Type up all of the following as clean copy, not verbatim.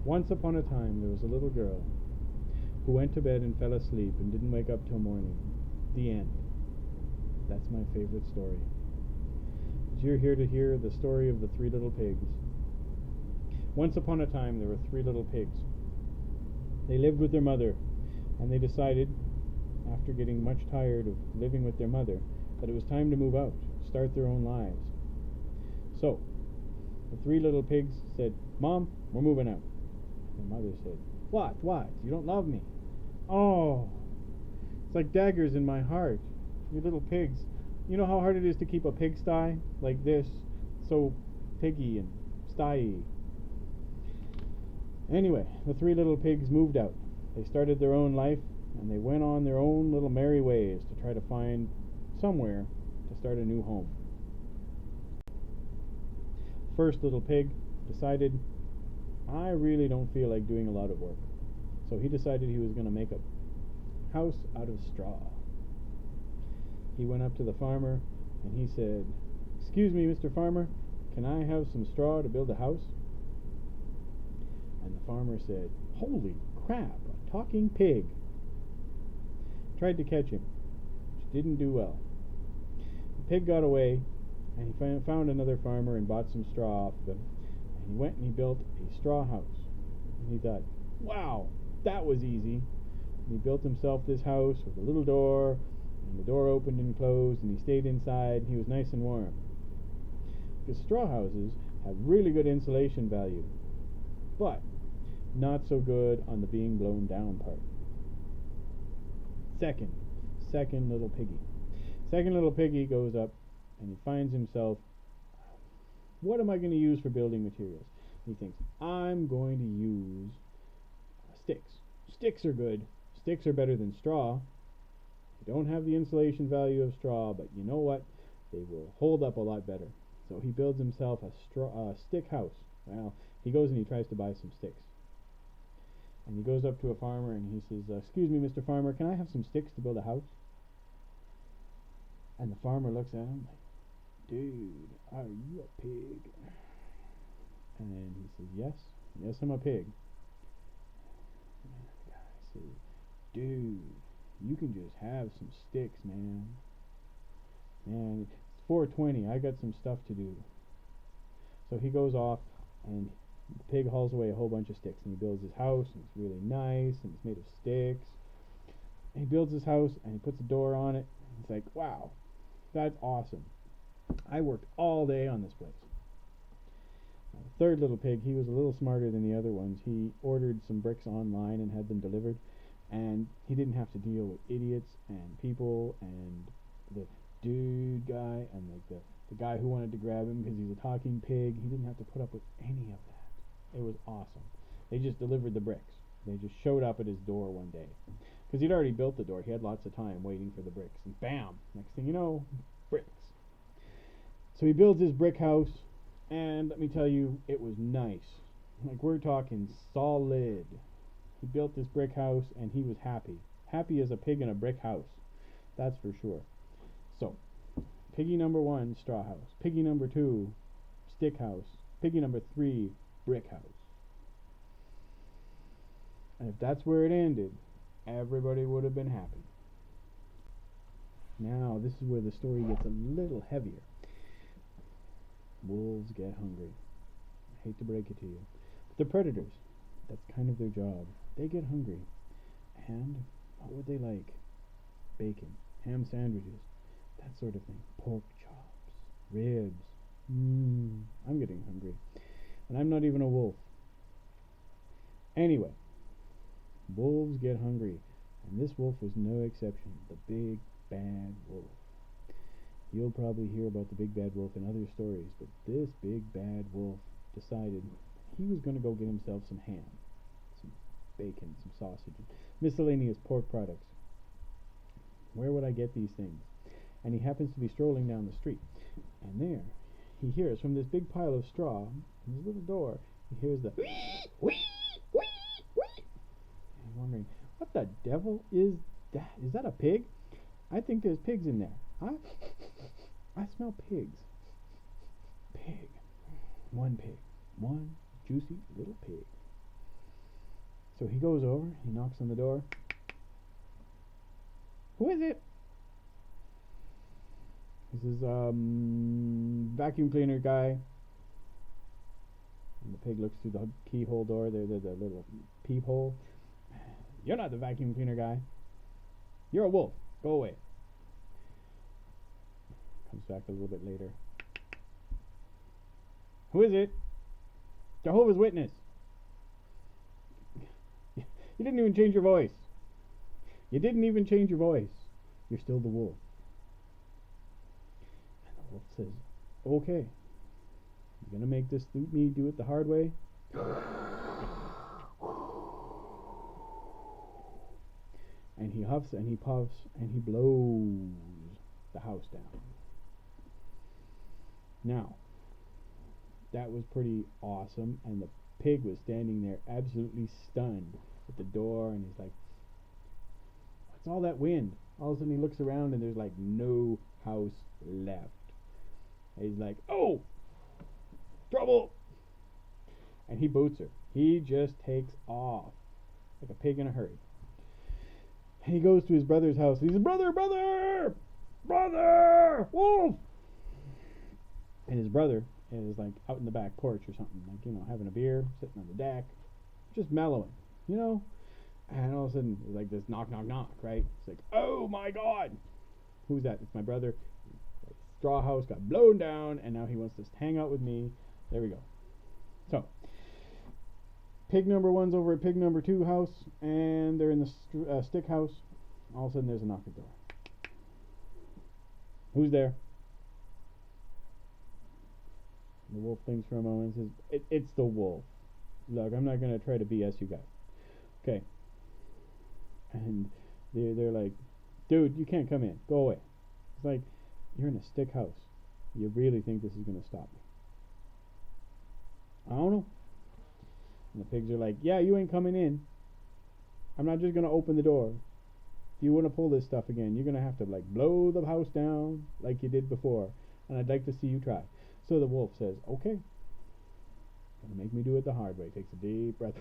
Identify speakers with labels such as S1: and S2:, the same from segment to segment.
S1: Once upon a time there was a little girl who went to bed and fell asleep and didn't wake up till morning. The end. That's my favorite story. You're here to hear the story of the three little pigs. Once upon a time there were three little pigs. They lived with their mother, and they decided, after getting much tired of living with their mother, that it was time to move out, start their own lives. So, the three little pigs said, "Mom, we're moving out." Their mother said, "What? What? You don't love me?" "Oh, it's like daggers in my heart. You little pigs. You know how hard it is to keep a pigsty like this, so piggy and styy." Anyway, the three little pigs moved out. They started their own life, and they went on their own little merry ways to try to find somewhere to start a new home. First little pig decided, "I really don't feel like doing a lot of work." So he decided he was going to make a house out of straw. He went up to the farmer and he said, "Excuse me, Mr. Farmer, can I have some straw to build a house?" And the farmer said, "Holy crap, a talking pig." Tried to catch him, which didn't do well. The pig got away, and he found another farmer and bought some straw off of him. And he went and he built a straw house. And he thought, "Wow, that was easy." And he built himself this house with a little door, and the door opened and closed, and he stayed inside, and he was nice and warm. Because straw houses have really good insulation value, but not so good on the being blown down part. Second little piggy. Second little piggy goes up and he finds himself, what am I going to use for building materials? He thinks, I'm going to use sticks. Sticks are good. Sticks are better than straw. They don't have the insulation value of straw, but you know what? They will hold up a lot better. So he builds himself a stick house. Well, he goes and he tries to buy some sticks. And he goes up to a farmer and he says, "Excuse me, Mr. Farmer, can I have some sticks to build a house?" And the farmer looks at him like, "Dude, are you a pig?" And he says, Yes, I'm a pig." And the guy says, "Dude, you can just have some sticks, man. Man, it's 4:20. I got some stuff to do." So he goes off and the pig hauls away a whole bunch of sticks, and he builds his house, and it's really nice, and it's made of sticks. And he builds his house, and he puts a door on it. It's like, wow, that's awesome. I worked all day on this place. Now, the third little pig, he was a little smarter than the other ones. He ordered some bricks online and had them delivered, and he didn't have to deal with idiots and people and the dude guy and like the guy who wanted to grab him because he's a talking pig. He didn't have to put up with any of that. It was awesome. They just delivered the bricks. They just showed up at his door one day. Because he'd already built the door. He had lots of time waiting for the bricks. And bam! Next thing you know, bricks. So he builds his brick house. And let me tell you, it was nice. Like, we're talking solid. He built this brick house and he was happy. Happy as a pig in a brick house. That's for sure. So, piggy number 1, straw house. Piggy number 2, stick house. Piggy number 3, brick house. And if that's where it ended, everybody would have been happy. Now, this is where the story gets a little heavier. Wolves get hungry. I hate to break it to you. But they're predators. That's kind of their job. They get hungry. And what would they like? Bacon, ham sandwiches, that sort of thing. Pork chops, ribs. I'm getting hungry. And I'm not even a wolf. Anyway, wolves get hungry, and this wolf was no exception. The big bad wolf. You'll probably hear about the big bad wolf in other stories, but this big bad wolf decided he was going to go get himself some ham, some bacon, some sausage, miscellaneous pork products. Where would I get these things? And he happens to be strolling down the street, and there he hears from this big pile of straw, in his little door, he hears the wee, wee, wee, wee. And he's wondering, what the devil is that? Is that a pig? I think there's pigs in there. Huh? I smell pigs. Pig. One pig. One juicy little pig. So he goes over, he knocks on the door. Who is it? He says, vacuum cleaner guy. And the pig looks through the keyhole door, the little peephole. You're not the vacuum cleaner guy. You're a wolf. Go away. Comes back a little bit later. Who is it? Jehovah's Witness. You didn't even change your voice. You didn't even change your voice. You're still the wolf. And the wolf says, okay. You're gonna make me do it the hard way? And he huffs and he puffs and he blows the house down. Now, that was pretty awesome, and the pig was standing there absolutely stunned at the door, and he's like, what's all that wind? All of a sudden he looks around and there's like no house left. And he's like, oh, trouble! And he boots her. He just takes off like a pig in a hurry. And he goes to his brother's house. He says, brother, wolf! And his brother is like out in the back porch or something, like, you know, having a beer, sitting on the deck, just mellowing, you know. And all of a sudden, like this knock, knock, knock, right? It's like, oh my God, who's that? It's my brother. Straw house got blown down, and now he wants to hang out with me. There we go. So, pig number one's over at pig number two house, and they're in the stick house. All of a sudden, there's a knock at the door. Who's there? The wolf thinks for a moment and says, it's the wolf. Look, I'm not going to try to BS you guys. Okay. And they're like, dude, you can't come in. Go away. It's like, you're in a stick house. You really think this is going to stop me? I don't know. And the pigs are like, yeah, you ain't coming in. I'm not just going to open the door. If you want to pull this stuff again, you're going to have to like blow the house down like you did before. And I'd like to see you try. So the wolf says, okay. Gonna make me do it the hard way. Takes a deep breath.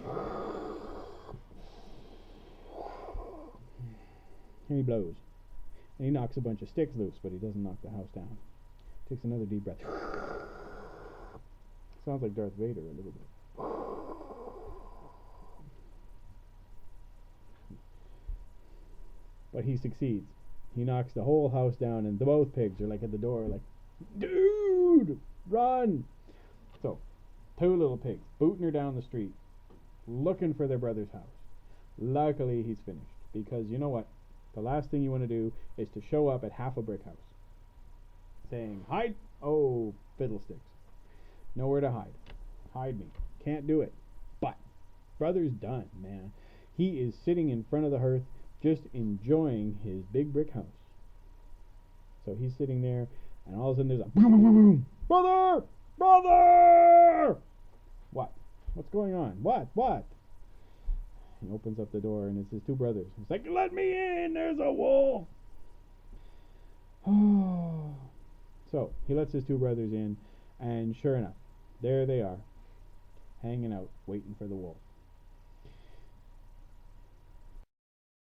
S1: And he blows. And he knocks a bunch of sticks loose, but he doesn't knock the house down. Takes another deep breath. Sounds like Darth Vader a little bit. But he succeeds. He knocks the whole house down, and both pigs are like at the door, like, dude, run! So, two little pigs booting her down the street, looking for their brother's house. Luckily, he's finished, because you know what? The last thing you want to do is to show up at half a brick house, saying, hide! Oh, fiddlesticks. Nowhere to hide. Hide me. Can't do it. But, brother's done, man. He is sitting in front of the hearth, just enjoying his big brick house. So he's sitting there, and all of a sudden there's a boom, boom, boom, boom. Brother! Brother! What? What's going on? What? He opens up the door, and it's his two brothers. He's like, let me in! There's a wolf! So he lets his two brothers in, and sure enough, there they are, hanging out, waiting for the wolf.